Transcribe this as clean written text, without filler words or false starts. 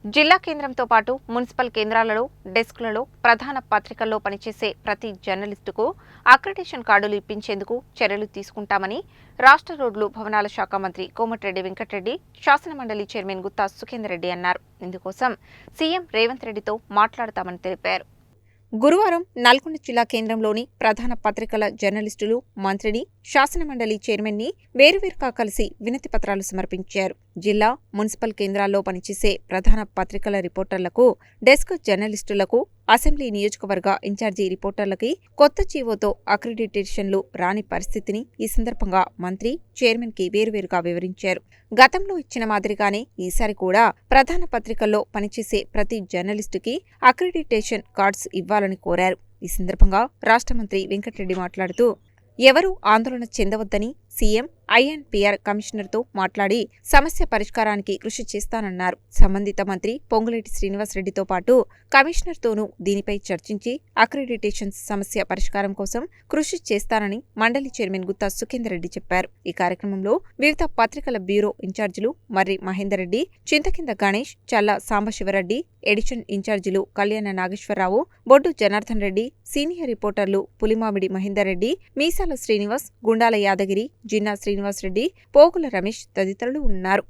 జిల్లా కేంద్రంతో పాటు మున్సిపల్ కేంద్రాలలో, డెస్క్లలో, ప్రధాన పత్రికల్లో పనిచేసే ప్రతి జర్నలిస్టుకు అక్రిడిటేషన్ కార్డులు ఇప్పించేందుకు చర్యలు తీసుకుంటామని రాష్ట్ర రోడ్లు, భవనాల శాఖ మంత్రి కోమటిరెడ్డి వెంకటరెడ్డి, శాసనమండలి చైర్మన్ గుత్తా సుఖేందర్ రెడ్డి అన్నారు. ఇందుకోసం సీఎం రేవంత్ రెడ్డితో మాట్లాడతామని తెలిపారు. గురువారం నల్గొండ జిల్లా కేంద్రంలోని ప్రధాన పత్రికల జర్నలిస్టులు మంత్రిని, శాసనమండలి చైర్మన్ని వేరువేరుగా కలిసి వినతి పత్రాలు సమర్పించారు. జిల్లా, మున్సిపల్ కేంద్రాల్లో పనిచేసే ప్రధాన పత్రికల రిపోర్టర్లకు, డెస్క్ జర్నలిస్టులకు, అసెంబ్లీ నియోజకవర్గ ఇన్ఛార్జి రిపోర్టర్లకి కొత్త జీవోతో అక్రిడిటేషన్లు రాని పరిస్థితిని ఈ సందర్భంగా మంత్రి, చైర్మన్కి వేరువేరుగా వివరించారు. గతంలో ఇచ్చిన మాదిరిగానే ఈసారి కూడా ప్రధాన పత్రికల్లో పనిచేసే ప్రతి జర్నలిస్టుకి అక్రిడిటేషన్ కార్డ్స్ ఇవ్వాలని కోరారు. ఈ సందర్భంగా రాష్ట్ర మంత్రి వెంకటరెడ్డి మాట్లాడుతూ, ఎవరూ ఆందోళన చెందవద్దని సీఎం ఐఎన్పీఆర్ కమిషనర్తో మాట్లాడి సమస్య పరిష్కారానికి కృషి చేస్తానన్నారు. సంబంధిత మంత్రి పొంగులేటి శ్రీనివాసరెడ్డితో పాటు కమిషనర్తోనూ దీనిపై చర్చించి అక్రిడిటేషన్ సమస్య పరిష్కారం కోసం కృషి చేస్తానని మండలి చైర్మన్ గుత్తా సుఖేందర్ రెడ్డి చెప్పారు. ఈ కార్యక్రమంలో వివిధ పత్రికల బ్యూరో ఇన్ఛార్జీలు మర్రి మహేందర్ రెడ్డి, చింతకింద గణేష్, చల్ల సాంబశివరెడ్డి, ఎడిషన్ ఇన్ఛార్జీలు కళ్యాణ నాగేశ్వరరావు, బొడ్డు జనార్దన్ రెడ్డి, సీనియర్ రిపోర్టర్లు పులిమామిడి మహేందర్ రెడ్డి, మీసాల శ్రీనివాస్, గుండాల యాదగిరి, జిన్నా శ్రీనివాసరెడ్డి, పోగుల రమేష్ తదితరులు ఉన్నారు.